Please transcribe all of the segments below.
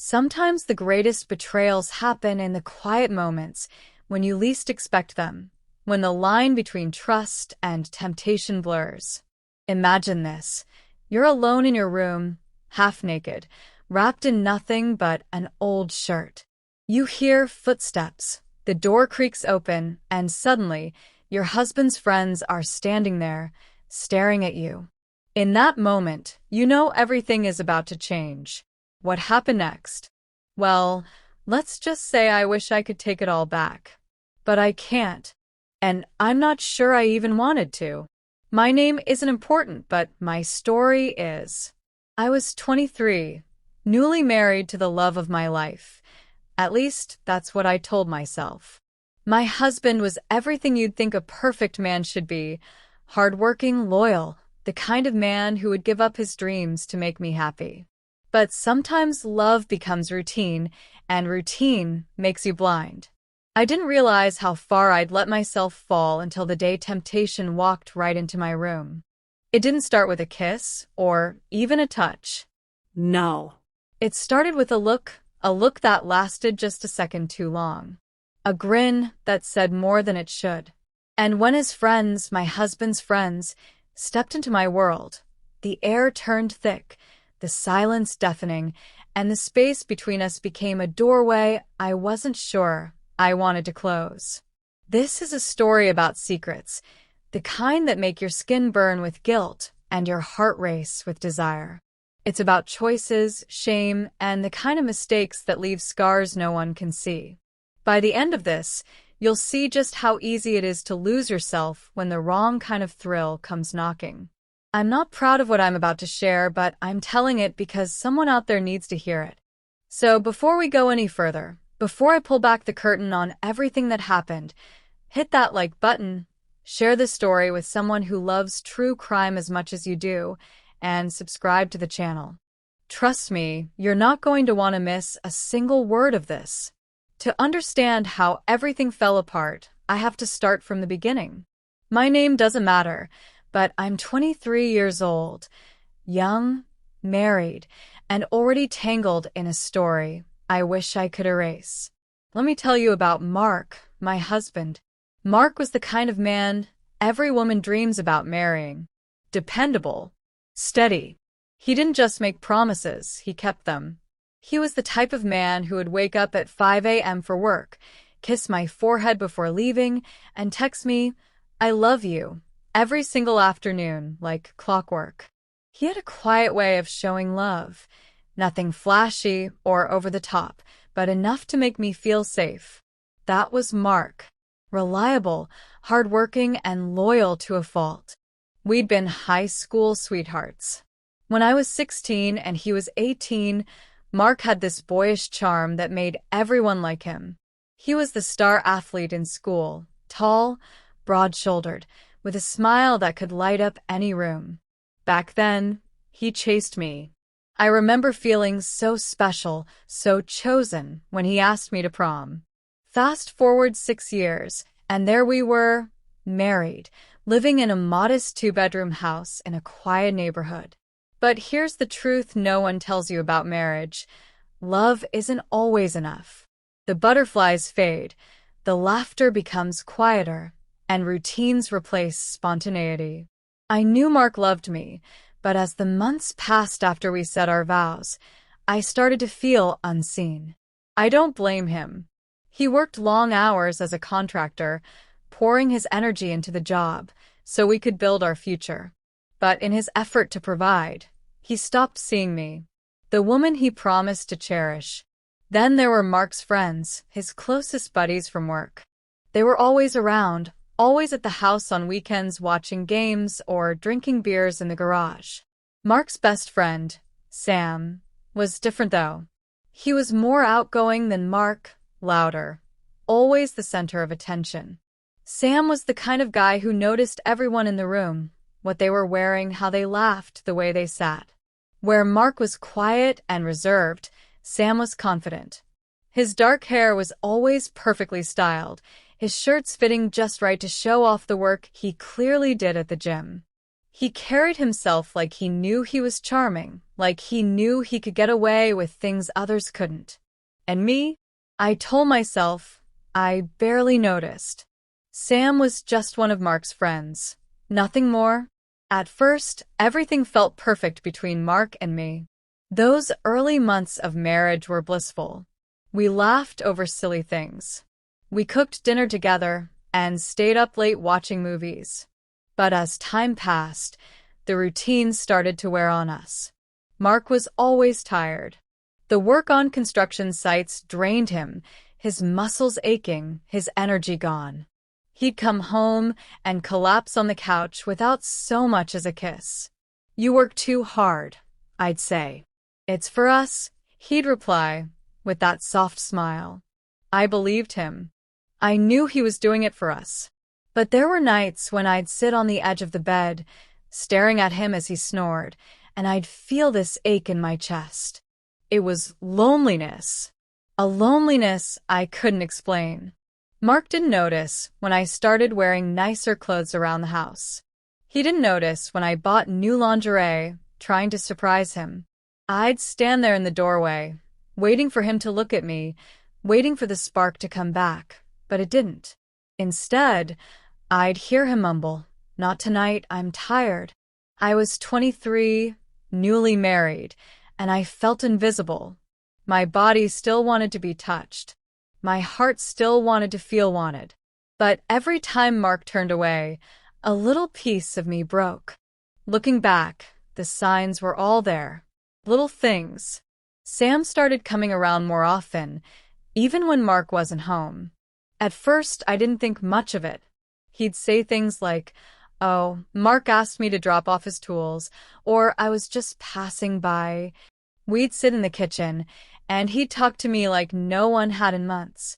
Sometimes the greatest betrayals happen in the quiet moments when you least expect them, when the line between trust and temptation blurs. Imagine this. You're alone in your room, half naked, wrapped in nothing but an old shirt. You hear footsteps, the door creaks open, and suddenly, your husband's friends are standing there, staring at you. In that moment, you know everything is about to change. What happened next? Well, let's just say I wish I could take it all back. But I can't. And I'm not sure I even wanted to. My name isn't important, but my story is. I was 23, newly married to the love of my life. At least, that's what I told myself. My husband was everything you'd think a perfect man should be. Hardworking, loyal, the kind of man who would give up his dreams to make me happy. But sometimes love becomes routine, and routine makes you blind. I didn't realize how far I'd let myself fall until the day temptation walked right into my room. It didn't start with a kiss, or even a touch. No. It started with a look that lasted just a second too long. A grin that said more than it should. And when his friends, my husband's friends, stepped into my world, the air turned thick, the silence deafening, and the space between us became a doorway I wasn't sure I wanted to close. This is a story about secrets, the kind that make your skin burn with guilt and your heart race with desire. It's about choices, shame, and the kind of mistakes that leave scars no one can see. By the end of this, you'll see just how easy it is to lose yourself when the wrong kind of thrill comes knocking. I'm not proud of what I'm about to share, but I'm telling it because someone out there needs to hear it. So before we go any further, before I pull back the curtain on everything that happened, hit that like button, share this story with someone who loves true crime as much as you do, and subscribe to the channel. Trust me, you're not going to want to miss a single word of this. To understand how everything fell apart, I have to start from the beginning. My name doesn't matter, but I'm 23 years old, young, married, and already tangled in a story I wish I could erase. Let me tell you about Mark, my husband. Mark was the kind of man every woman dreams about marrying. Dependable, steady. He didn't just make promises, he kept them. He was the type of man who would wake up at 5 a.m. for work, kiss my forehead before leaving, and text me, "I love you," every single afternoon, like clockwork. He had a quiet way of showing love. Nothing flashy or over the top, but enough to make me feel safe. That was Mark. Reliable, hardworking, and loyal to a fault. We'd been high school sweethearts. When I was 16 and he was 18, Mark had this boyish charm that made everyone like him. He was the star athlete in school, tall, broad-shouldered, with a smile that could light up any room. Back then, he chased me. I remember feeling so special, so chosen, when he asked me to prom. Fast forward 6 years, and there we were, married, living in a modest 2-bedroom house in a quiet neighborhood. But here's the truth no one tells you about marriage. Love isn't always enough. The butterflies fade, the laughter becomes quieter, and routines replace spontaneity. I knew Mark loved me, but as the months passed after we said our vows, I started to feel unseen. I don't blame him. He worked long hours as a contractor, pouring his energy into the job so we could build our future. But in his effort to provide, he stopped seeing me, the woman he promised to cherish. Then there were Mark's friends, his closest buddies from work. They were always around, always at the house on weekends watching games or drinking beers in the garage. Mark's best friend, Sam, was different though. He was more outgoing than Mark, louder, always the center of attention. Sam was the kind of guy who noticed everyone in the room, what they were wearing, how they laughed, the way they sat. Where Mark was quiet and reserved, Sam was confident. His dark hair was always perfectly styled, his shirts fitting just right to show off the work he clearly did at the gym. He carried himself like he knew he was charming, like he knew he could get away with things others couldn't. And me? I told myself I barely noticed. Sam was just one of Mark's friends. Nothing more. At first, everything felt perfect between Mark and me. Those early months of marriage were blissful. We laughed over silly things. We cooked dinner together and stayed up late watching movies. But as time passed, the routine started to wear on us. Mark was always tired. The work on construction sites drained him, his muscles aching, his energy gone. He'd come home and collapse on the couch without so much as a kiss. "You work too hard," I'd say. "It's for us," he'd reply, with that soft smile. I believed him. I knew he was doing it for us. But there were nights when I'd sit on the edge of the bed, staring at him as he snored, and I'd feel this ache in my chest. It was loneliness. A loneliness I couldn't explain. Mark didn't notice when I started wearing nicer clothes around the house. He didn't notice when I bought new lingerie, trying to surprise him. I'd stand there in the doorway, waiting for him to look at me, waiting for the spark to come back, but it didn't. Instead, I'd hear him mumble, "Not tonight, I'm tired." I was 23, newly married, and I felt invisible. My body still wanted to be touched. My heart still wanted to feel wanted. But every time Mark turned away, a little piece of me broke. Looking back, the signs were all there. Little things. Sam started coming around more often, even when Mark wasn't home. At first, I didn't think much of it. He'd say things like, "Oh, Mark asked me to drop off his tools," or "I was just passing by." We'd sit in the kitchen, and he'd talk to me like no one had in months.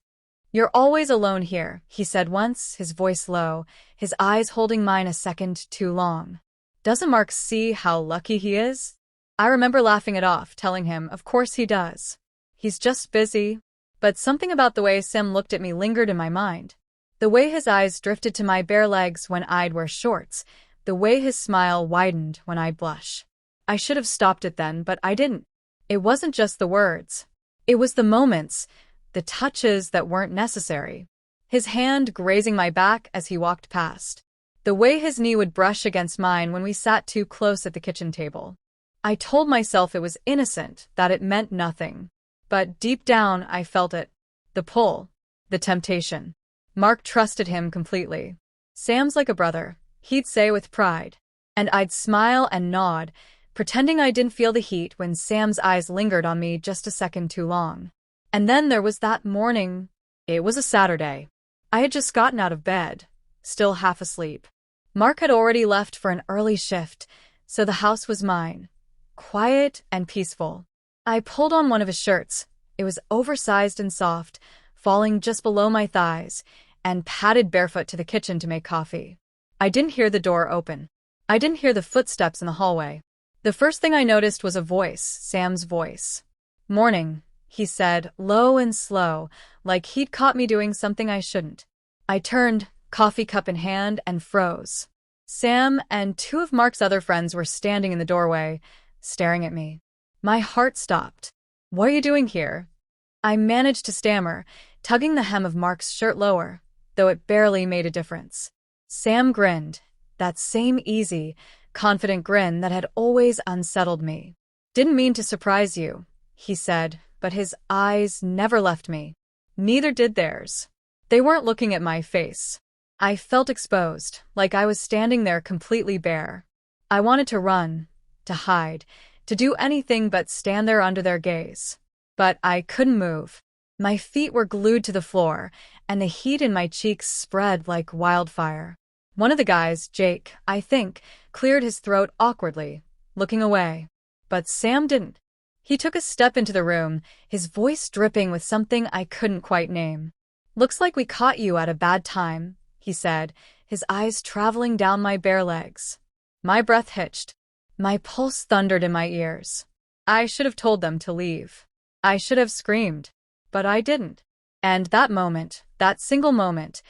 "You're always alone here," he said once, his voice low, his eyes holding mine a second too long. "Doesn't Mark see how lucky he is?" I remember laughing it off, telling him, "Of course he does. He's just busy." But something about the way Sam looked at me lingered in my mind. The way his eyes drifted to my bare legs when I'd wear shorts, the way his smile widened when I'd blush. I should have stopped it then, but I didn't. It wasn't just the words. It was the moments, the touches that weren't necessary. His hand grazing my back as he walked past. The way his knee would brush against mine when we sat too close at the kitchen table. I told myself it was innocent, that it meant nothing. But deep down, I felt it. The pull. The temptation. Mark trusted him completely. "Sam's like a brother," he'd say with pride. And I'd smile and nod, pretending I didn't feel the heat when Sam's eyes lingered on me just a second too long. And then there was that morning. It was a Saturday. I had just gotten out of bed, still half asleep. Mark had already left for an early shift, so the house was mine. Quiet and peaceful. I pulled on one of his shirts. It was oversized and soft, falling just below my thighs, and padded barefoot to the kitchen to make coffee. I didn't hear the door open. I didn't hear the footsteps in the hallway. The first thing I noticed was a voice, Sam's voice. "Morning," he said, low and slow, like he'd caught me doing something I shouldn't. I turned, coffee cup in hand, and froze. Sam and two of Mark's other friends were standing in the doorway, staring at me. My heart stopped. "What are you doing here?" I managed to stammer, tugging the hem of Mark's shirt lower, though it barely made a difference. Sam grinned, that same easy, confident grin that had always unsettled me. "Didn't mean to surprise you," he said, but his eyes never left me. Neither did theirs. They weren't looking at my face. I felt exposed, like I was standing there completely bare. I wanted to run, to hide, to do anything but stand there under their gaze. But I couldn't move. My feet were glued to the floor, and the heat in my cheeks spread like wildfire. One of the guys, Jake, I think, cleared his throat awkwardly, looking away. But Sam didn't. He took a step into the room, his voice dripping with something I couldn't quite name. "Looks like we caught you at a bad time," he said, his eyes traveling down my bare legs. My breath hitched. My pulse thundered in my ears. I should have told them to leave. I should have screamed. But I didn't. And that moment, that single moment,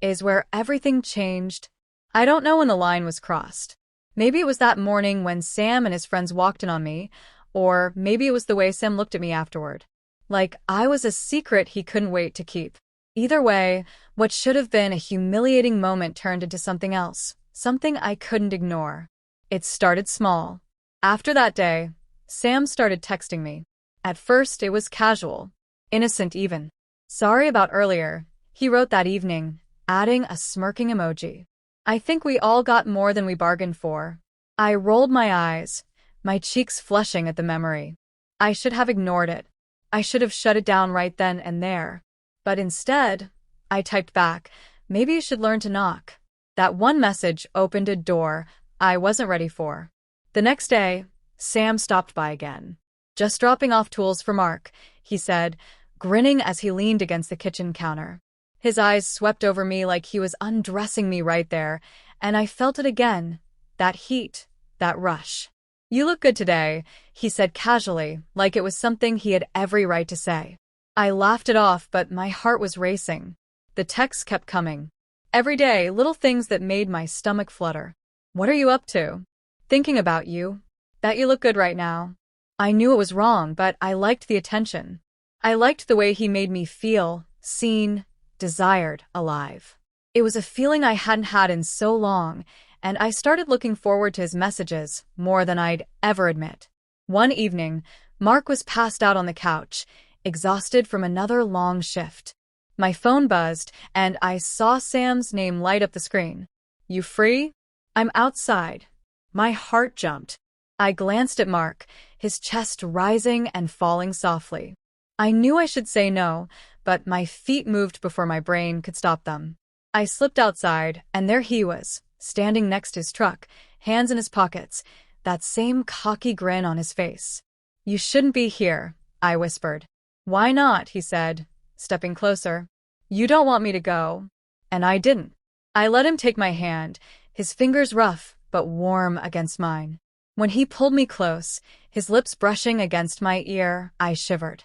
is where everything changed. I don't know when the line was crossed. Maybe it was that morning when Sam and his friends walked in on me, or maybe it was the way Sam looked at me afterward. Like I was a secret he couldn't wait to keep. Either way, what should have been a humiliating moment turned into something else, something I couldn't ignore. It started small. After that day, Sam started texting me. At first, it was casual, innocent even. Sorry about earlier, he wrote that evening, adding a smirking emoji. I think we all got more than we bargained for. I rolled my eyes, my cheeks flushing at the memory. I should have ignored it. I should have shut it down right then and there. But instead, I typed back, maybe you should learn to knock. That one message opened a door I wasn't ready for. The next day, Sam stopped by again. Just dropping off tools for Mark, he said, grinning as he leaned against the kitchen counter. His eyes swept over me like he was undressing me right there, and I felt it again, that heat, that rush. You look good today, he said casually, like it was something he had every right to say. I laughed it off, but my heart was racing. The texts kept coming. Every day, little things that made my stomach flutter. What are you up to? Thinking about you. Bet you look good right now. I knew it was wrong, but I liked the attention. I liked the way he made me feel, seen, desired, alive. It was a feeling I hadn't had in so long, and I started looking forward to his messages more than I'd ever admit. One evening, Mark was passed out on the couch, exhausted from another long shift. My phone buzzed, and I saw Sam's name light up the screen. You free? I'm outside. My heart jumped. I glanced at Mark, his chest rising and falling softly. I knew I should say no, but my feet moved before my brain could stop them. I slipped outside, and there he was, standing next to his truck, hands in his pockets, that same cocky grin on his face. You shouldn't be here, I whispered. Why not, he said, stepping closer. You don't want me to go. And I didn't. I let him take my hand, his fingers rough but warm against mine. When he pulled me close, his lips brushing against my ear, I shivered.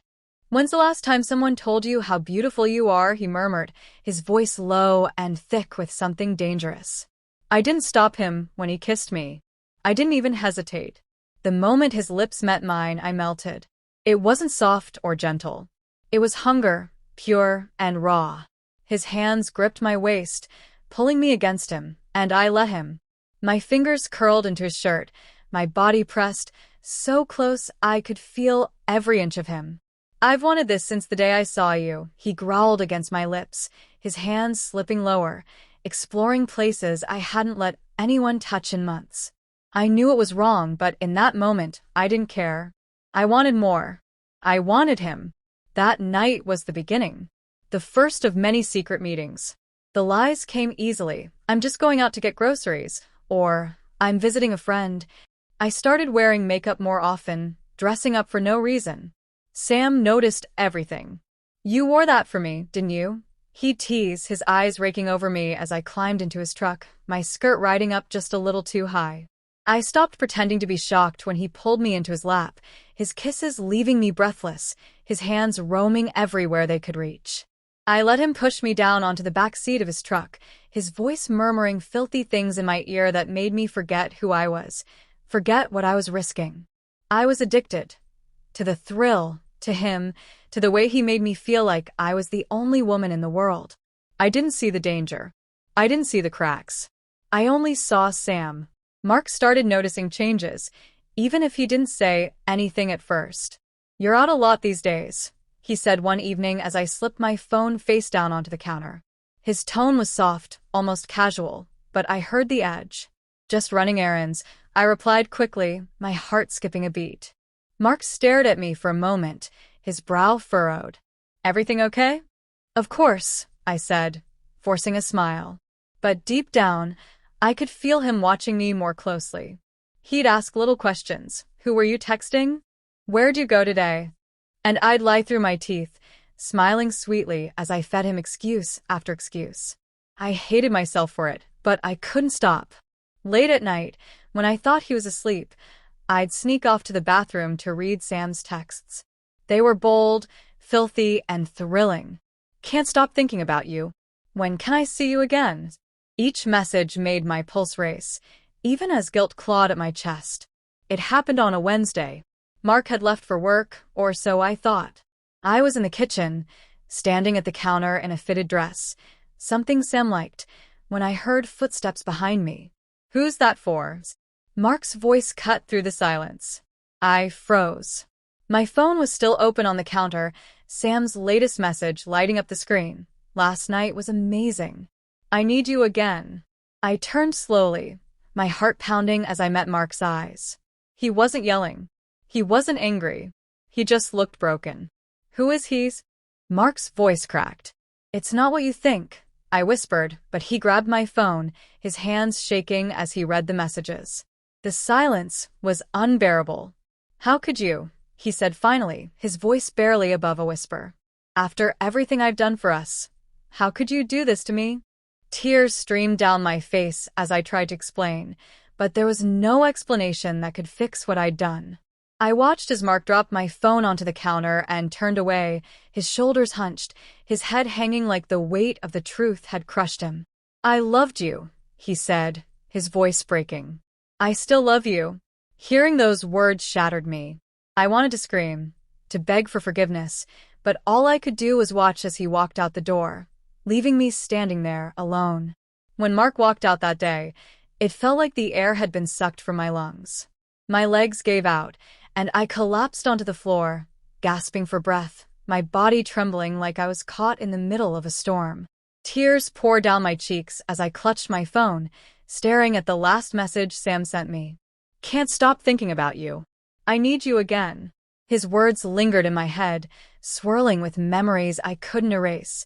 When's the last time someone told you how beautiful you are? He murmured, his voice low and thick with something dangerous. I didn't stop him when he kissed me. I didn't even hesitate. The moment his lips met mine, I melted. It wasn't soft or gentle. It was hunger, pure and raw. His hands gripped my waist, pulling me against him, and I let him. My fingers curled into his shirt, my body pressed, so close I could feel every inch of him. I've wanted this since the day I saw you, he growled against my lips, his hands slipping lower, exploring places I hadn't let anyone touch in months. I knew it was wrong, but in that moment, I didn't care. I wanted more. I wanted him. That night was the beginning. The first of many secret meetings. The lies came easily. I'm just going out to get groceries. Or, I'm visiting a friend. I started wearing makeup more often, dressing up for no reason. Sam noticed everything. You wore that for me, didn't you? He teased, his eyes raking over me as I climbed into his truck, my skirt riding up just a little too high. I stopped pretending to be shocked when he pulled me into his lap, his kisses leaving me breathless, his hands roaming everywhere they could reach. I let him push me down onto the back seat of his truck, his voice murmuring filthy things in my ear that made me forget who I was, forget what I was risking. I was addicted. To the thrill, to him, to the way he made me feel like I was the only woman in the world. I didn't see the danger. I didn't see the cracks. I only saw Sam. Mark started noticing changes, even if he didn't say anything at first. You're out a lot these days, he said one evening as I slipped my phone face down onto the counter. His tone was soft, almost casual, but I heard the edge. Just running errands, I replied quickly, my heart skipping a beat. Mark stared at me for a moment, his brow furrowed. Everything okay? Of course, I said, forcing a smile. But deep down, I could feel him watching me more closely. He'd ask little questions. Who were you texting? Where'd you go today? And I'd lie through my teeth, smiling sweetly as I fed him excuse after excuse. I hated myself for it, but I couldn't stop. Late at night, when I thought he was asleep, I'd sneak off to the bathroom to read Sam's texts. They were bold, filthy, and thrilling. Can't stop thinking about you. When can I see you again? Each message made my pulse race. even as guilt clawed at my chest. It happened on a Wednesday. Mark had left for work, or so I thought. I was in the kitchen, standing at the counter in a fitted dress, something Sam liked, when I heard footsteps behind me. "Who's that for?" Mark's voice cut through the silence. I froze. My phone was still open on the counter, Sam's latest message lighting up the screen. "Last night was amazing. I need you again." I turned slowly, my heart pounding as I met Mark's eyes. He wasn't yelling. He wasn't angry. He just looked broken. "Who is he?" Mark's voice cracked. "It's not what you think," I whispered, but he grabbed my phone, his hands shaking as he read the messages. The silence was unbearable. "How could you?" he said finally, his voice barely above a whisper. "After everything I've done for us, how could you do this to me?" Tears streamed down my face as I tried to explain, but there was no explanation that could fix what I'd done. I watched as Mark dropped my phone onto the counter and turned away, his shoulders hunched, his head hanging like the weight of the truth had crushed him. "I loved you," he said, his voice breaking. "I still love you." Hearing those words shattered me. I wanted to scream, to beg for forgiveness, but all I could do was watch as he walked out the door, leaving me standing there alone. When Mark walked out that day, it felt like the air had been sucked from my lungs. My legs gave out, and I collapsed onto the floor, gasping for breath, my body trembling like I was caught in the middle of a storm. Tears poured down my cheeks as I clutched my phone, staring at the last message Sam sent me. "Can't stop thinking about you. I need you again." His words lingered in my head, swirling with memories I couldn't erase.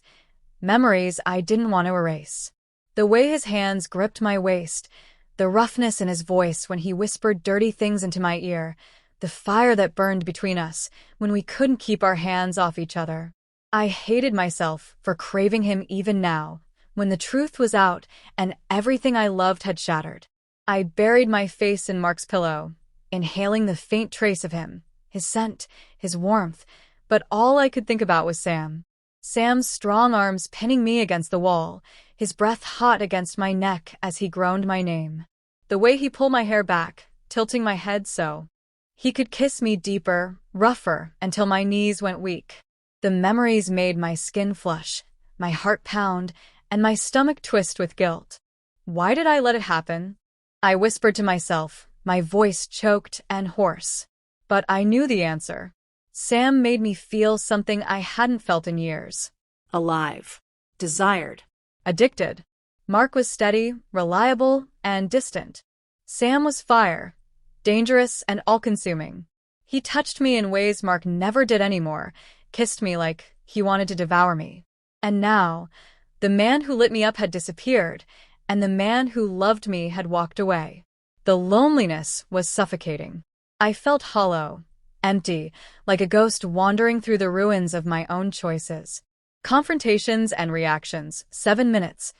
Memories I didn't want to erase. The way his hands gripped my waist, the roughness in his voice when he whispered dirty things into my ear, the fire that burned between us when we couldn't keep our hands off each other. I hated myself for craving him even now, when the truth was out and everything I loved had shattered. I buried my face in Mark's pillow, inhaling the faint trace of him, his scent, his warmth, but all I could think about was Sam. Sam's strong arms pinning me against the wall, his breath hot against my neck as he groaned my name. The way he pulled my hair back, tilting my head so he could kiss me deeper, rougher, until my knees went weak. The memories made my skin flush, my heart pound, and my stomach twist with guilt. Why did I let it happen? I whispered to myself, my voice choked and hoarse. But I knew the answer. Sam made me feel something I hadn't felt in years. Alive. Desired. Addicted. Mark was steady, reliable, and distant. Sam was fire. Dangerous and all-consuming. He touched me in ways Mark never did anymore, kissed me like he wanted to devour me. And now, the man who lit me up had disappeared, and the man who loved me had walked away. The loneliness was suffocating. I felt hollow, empty, like a ghost wandering through the ruins of my own choices. Confrontations and reactions, 7 minutes.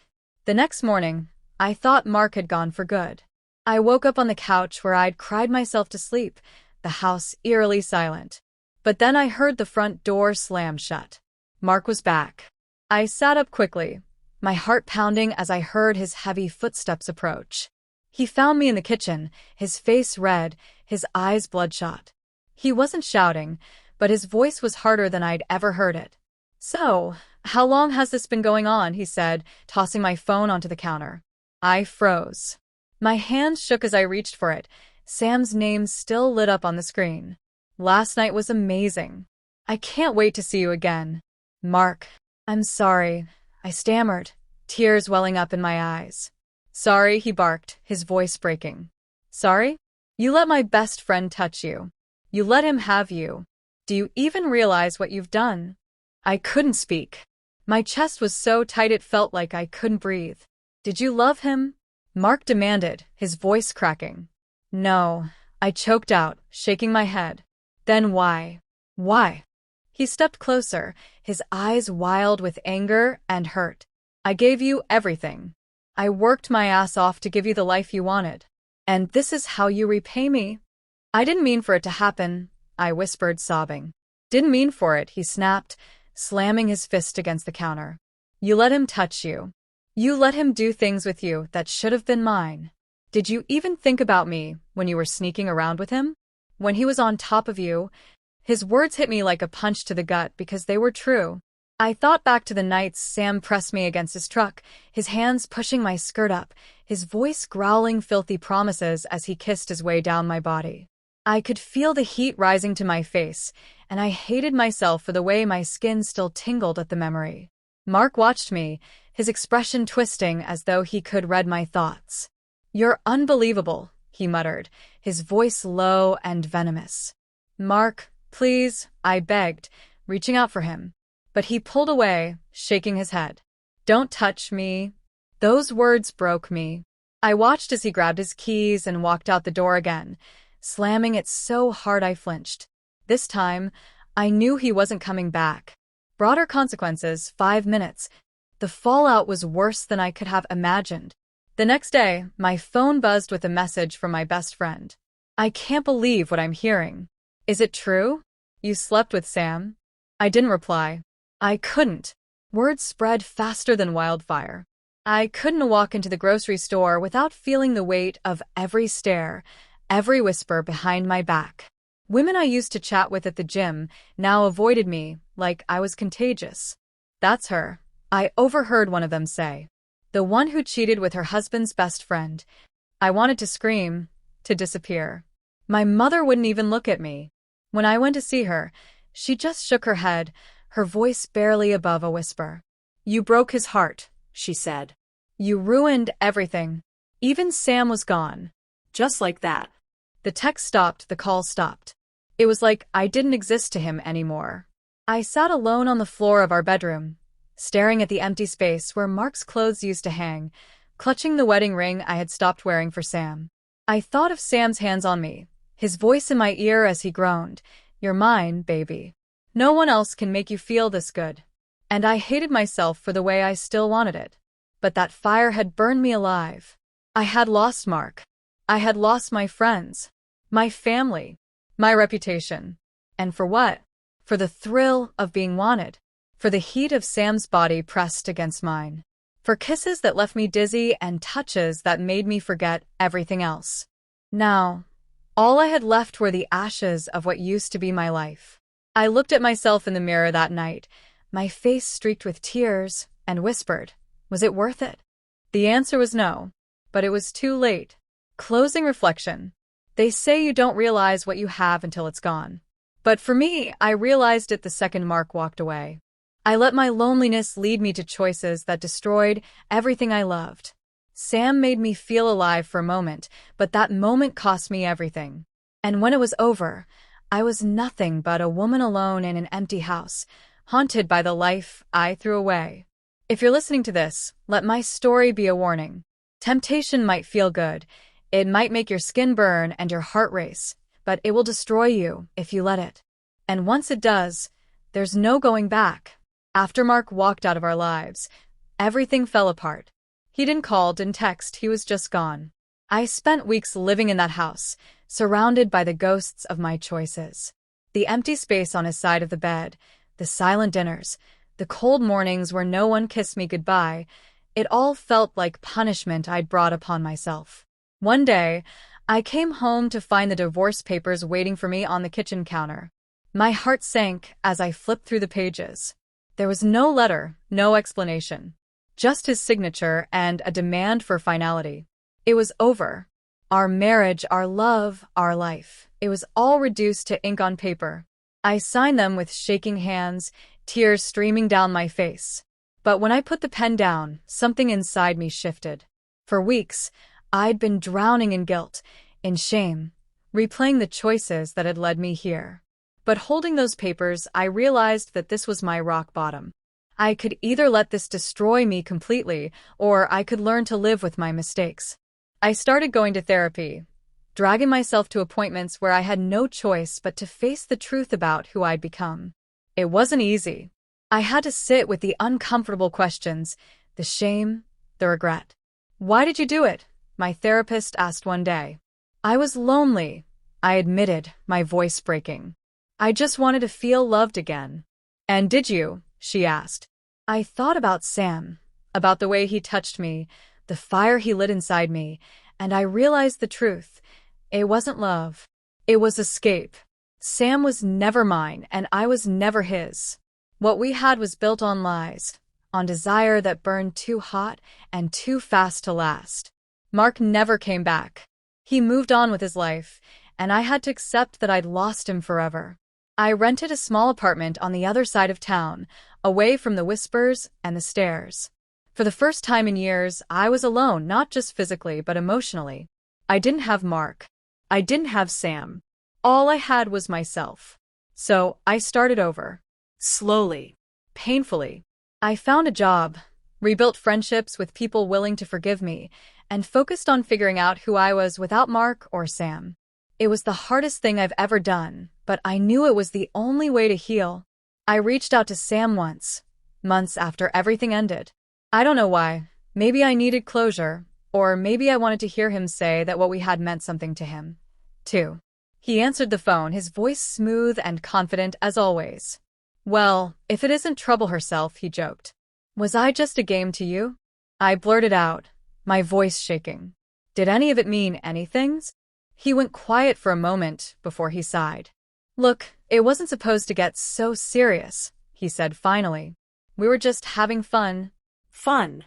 The next morning, I thought Mark had gone for good. I woke up on the couch where I'd cried myself to sleep, the house eerily silent. But then I heard the front door slam shut. Mark was back. I sat up quickly, my heart pounding as I heard his heavy footsteps approach. He found me in the kitchen, his face red, his eyes bloodshot. He wasn't shouting, but his voice was harder than I'd ever heard it. "So, how long has this been going on?" he said, tossing my phone onto the counter. I froze. My hands shook as I reached for it, Sam's name still lit up on the screen. "Last night was amazing. I can't wait to see you again." "Mark, I'm sorry," I stammered, tears welling up in my eyes. "Sorry," he barked, his voice breaking. "Sorry? You let my best friend touch you. You let him have you. Do you even realize what you've done?" I couldn't speak. My chest was so tight it felt like I couldn't breathe. "Did you love him?" Mark demanded, his voice cracking. "No," I choked out, shaking my head. "Then why? Why?" He stepped closer, his eyes wild with anger and hurt. "I gave you everything. I worked my ass off to give you the life you wanted. And this is how you repay me?" "I didn't mean for it to happen," I whispered, sobbing. "Didn't mean for it," he snapped, slamming his fist against the counter. "You let him touch you. You let him do things with you that should have been mine. Did you even think about me when you were sneaking around with him? When he was on top of you? His words hit me like a punch to the gut because they were true. I thought back to the nights Sam pressed me against his truck, his hands pushing my skirt up, his voice growling filthy promises as he kissed his way down my body. I could feel the heat rising to my face, and I hated myself for the way my skin still tingled at the memory. Mark watched me, his expression twisting as though he could read my thoughts. "You're unbelievable," he muttered, his voice low and venomous. "Mark, please," I begged, reaching out for him. But he pulled away, shaking his head. "Don't touch me." Those words broke me. I watched as he grabbed his keys and walked out the door again, slamming it so hard I flinched. This time, I knew he wasn't coming back. Broader consequences, 5 minutes. The fallout was worse than I could have imagined. The next day, my phone buzzed with a message from my best friend. "I can't believe what I'm hearing. Is it true? You slept with Sam?" I didn't reply. I couldn't. Words spread faster than wildfire. I couldn't walk into the grocery store without feeling the weight of every stare, every whisper behind my back. Women I used to chat with at the gym now avoided me like I was contagious. "That's her," I overheard one of them say. "The one who cheated with her husband's best friend." I wanted to scream, to disappear. My mother wouldn't even look at me. When I went to see her, she just shook her head, her voice barely above a whisper. "You broke his heart," she said. "You ruined everything. Even Sam was gone." Just like that. The text stopped, the call stopped. It was like I didn't exist to him anymore. I sat alone on the floor of our bedroom, staring at the empty space where Mark's clothes used to hang, clutching the wedding ring I had stopped wearing for Sam. I thought of Sam's hands on me, his voice in my ear as he groaned, "You're mine, baby. No one else can make you feel this good." And I hated myself for the way I still wanted it. But that fire had burned me alive. I had lost Mark. I had lost my friends, my family, my reputation. And for what? For the thrill of being wanted. For the heat of Sam's body pressed against mine. For kisses that left me dizzy and touches that made me forget everything else. Now, all I had left were the ashes of what used to be my life. I looked at myself in the mirror that night, my face streaked with tears, and whispered, was it worth it? The answer was no, but it was too late. Closing reflection. They say you don't realize what you have until it's gone. But for me, I realized it the second Mark walked away. I let my loneliness lead me to choices that destroyed everything I loved. Sam made me feel alive for a moment, but that moment cost me everything. And when it was over, I was nothing but a woman alone in an empty house, haunted by the life I threw away. If you're listening to this, let my story be a warning. Temptation might feel good. It might make your skin burn and your heart race, but it will destroy you if you let it. And once it does, there's no going back. After Mark walked out of our lives, everything fell apart. He didn't call, didn't text, he was just gone. I spent weeks living in that house, surrounded by the ghosts of my choices. The empty space on his side of the bed, the silent dinners, the cold mornings where no one kissed me goodbye, it all felt like punishment I'd brought upon myself. One day, I came home to find the divorce papers waiting for me on the kitchen counter. My heart sank as I flipped through the pages. There was no letter, no explanation. Just his signature and a demand for finality. It was over. Our marriage, our love, our life. It was all reduced to ink on paper. I signed them with shaking hands, tears streaming down my face. But when I put the pen down, something inside me shifted. For weeks, I'd been drowning in guilt, in shame, replaying the choices that had led me here. But holding those papers, I realized that this was my rock bottom. I could either let this destroy me completely, or I could learn to live with my mistakes. I started going to therapy, dragging myself to appointments where I had no choice but to face the truth about who I'd become. It wasn't easy. I had to sit with the uncomfortable questions, the shame, the regret. "Why did you do it?" my therapist asked one day. "I was lonely," I admitted, my voice breaking. "I just wanted to feel loved again." "And did you?" she asked. I thought about Sam, about the way he touched me, the fire he lit inside me, and I realized the truth. It wasn't love. It was escape. Sam was never mine, and I was never his. What we had was built on lies, on desire that burned too hot and too fast to last. Mark never came back. He moved on with his life, and I had to accept that I'd lost him forever. I rented a small apartment on the other side of town, away from the whispers and the stares. For the first time in years, I was alone, not just physically, but emotionally. I didn't have Mark. I didn't have Sam. All I had was myself. So I started over. Slowly. Painfully. I found a job, rebuilt friendships with people willing to forgive me, and focused on figuring out who I was without Mark or Sam. It was the hardest thing I've ever done, but I knew it was the only way to heal. I reached out to Sam once, months after everything ended. I don't know why. Maybe I needed closure, or maybe I wanted to hear him say that what we had meant something to him, too. He answered the phone, his voice smooth and confident as always. "Well, if it isn't Trouble herself," he joked. "Was I just a game to you?" I blurted out, my voice shaking. "Did any of it mean anything?" He went quiet for a moment before he sighed. "Look, it wasn't supposed to get so serious," he said finally. "We were just having fun." "Fun?"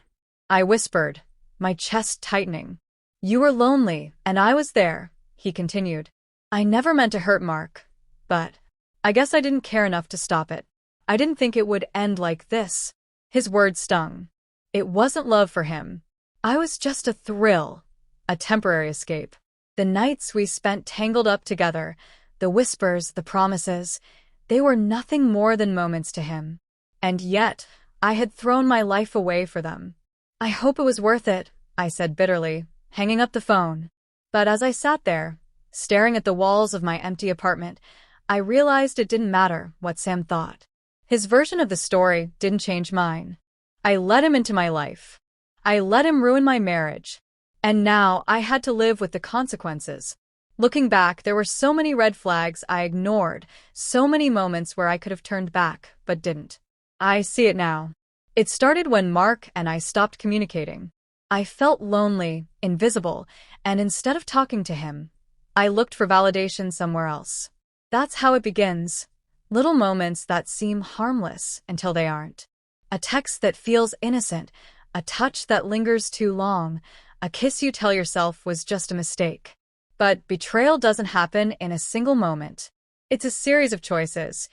I whispered, my chest tightening. "You were lonely, and I was there," he continued. "I never meant to hurt Mark, but I guess I didn't care enough to stop it. I didn't think it would end like this." His words stung. It wasn't love for him. I was just a thrill, a temporary escape. The nights we spent tangled up together, the whispers, the promises, they were nothing more than moments to him. And yet, I had thrown my life away for them. "I hope it was worth it," I said bitterly, hanging up the phone. But as I sat there, staring at the walls of my empty apartment, I realized it didn't matter what Sam thought. His version of the story didn't change mine. I let him into my life. I let him ruin my marriage. And now I had to live with the consequences. Looking back, there were so many red flags I ignored, so many moments where I could have turned back, but didn't. I see it now. It started when Mark and I stopped communicating. I felt lonely, invisible, and instead of talking to him, I looked for validation somewhere else. That's how it begins. Little moments that seem harmless until they aren't. A text that feels innocent, a touch that lingers too long, a kiss you tell yourself was just a mistake. But betrayal doesn't happen in a single moment. It's a series of choices,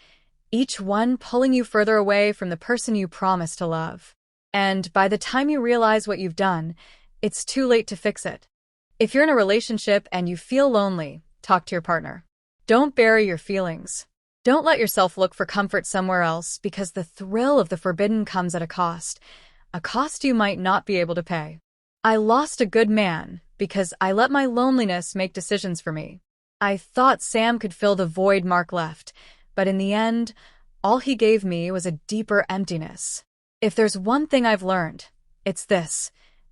each one pulling you further away from the person you promised to love. And by the time you realize what you've done, it's too late to fix it. If you're in a relationship and you feel lonely, talk to your partner. Don't bury your feelings. Don't let yourself look for comfort somewhere else, because the thrill of the forbidden comes at a cost you might not be able to pay. I lost a good man because I let my loneliness make decisions for me. I thought Sam could fill the void Mark left, but in the end, all he gave me was a deeper emptiness. If there's one thing I've learned, it's this: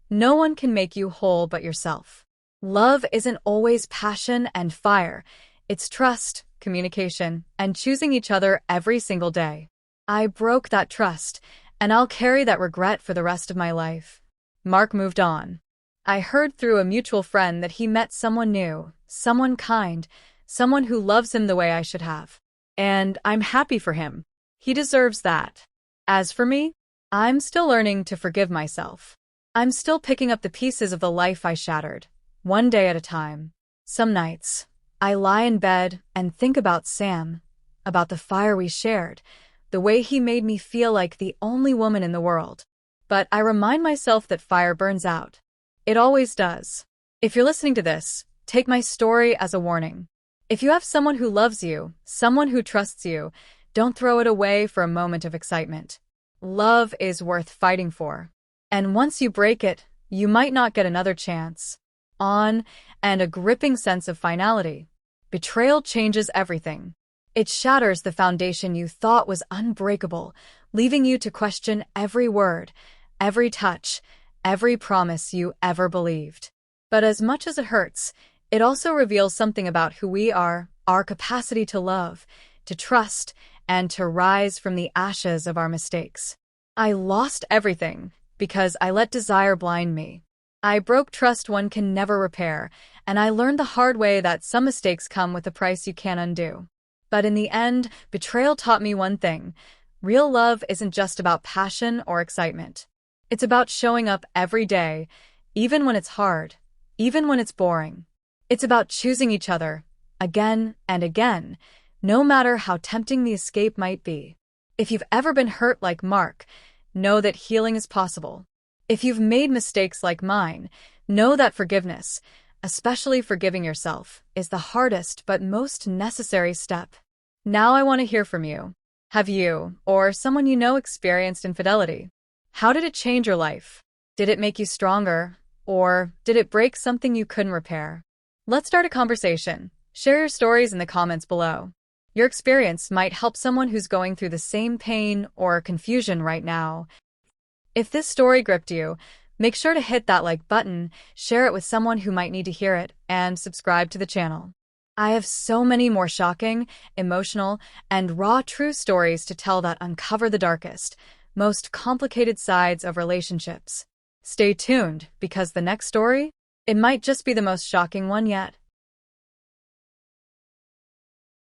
no one can make you whole but yourself. Love isn't always passion and fire. It's trust, communication, and choosing each other every single day. I broke that trust, and I'll carry that regret for the rest of my life. Mark moved on. I heard through a mutual friend that he met someone new, someone kind, someone who loves him the way I should have. And I'm happy for him. He deserves that. As for me, I'm still learning to forgive myself. I'm still picking up the pieces of the life I shattered, one day at a time. Some nights, I lie in bed and think about Sam, about the fire we shared, the way he made me feel like the only woman in the world. But I remind myself that fire burns out. It always does. If you're listening to this, take my story as a warning. If you have someone who loves you, someone who trusts you, don't throw it away for a moment of excitement. Love is worth fighting for. And once you break it, you might not get another chance. And a gripping sense of finality. Betrayal changes everything. It shatters the foundation you thought was unbreakable, leaving you to question every word, every touch, every promise you ever believed. But as much as it hurts, it also reveals something about who we are, our capacity to love, to trust, and to rise from the ashes of our mistakes. I lost everything because I let desire blind me. I broke trust one can never repair, and I learned the hard way that some mistakes come with a price you can't undo. But in the end, betrayal taught me one thing. Real love isn't just about passion or excitement. It's about showing up every day, even when it's hard, even when it's boring. It's about choosing each other, again and again, no matter how tempting the escape might be. If you've ever been hurt like Mark, know that healing is possible. If you've made mistakes like mine, know that forgiveness, especially forgiving yourself, is the hardest but most necessary step. Now I want to hear from you. Have you, or someone you know, experienced infidelity? How did it change your life? Did it make you stronger, or did it break something you couldn't repair? Let's start a conversation. Share your stories in the comments below. Your experience might help someone who's going through the same pain or confusion right now. If this story gripped you, make sure to hit that like button, share it with someone who might need to hear it, and subscribe to the channel. I have so many more shocking, emotional, and raw true stories to tell that uncover the darkest, most complicated sides of relationships. Stay tuned, because the next story, it might just be the most shocking one yet.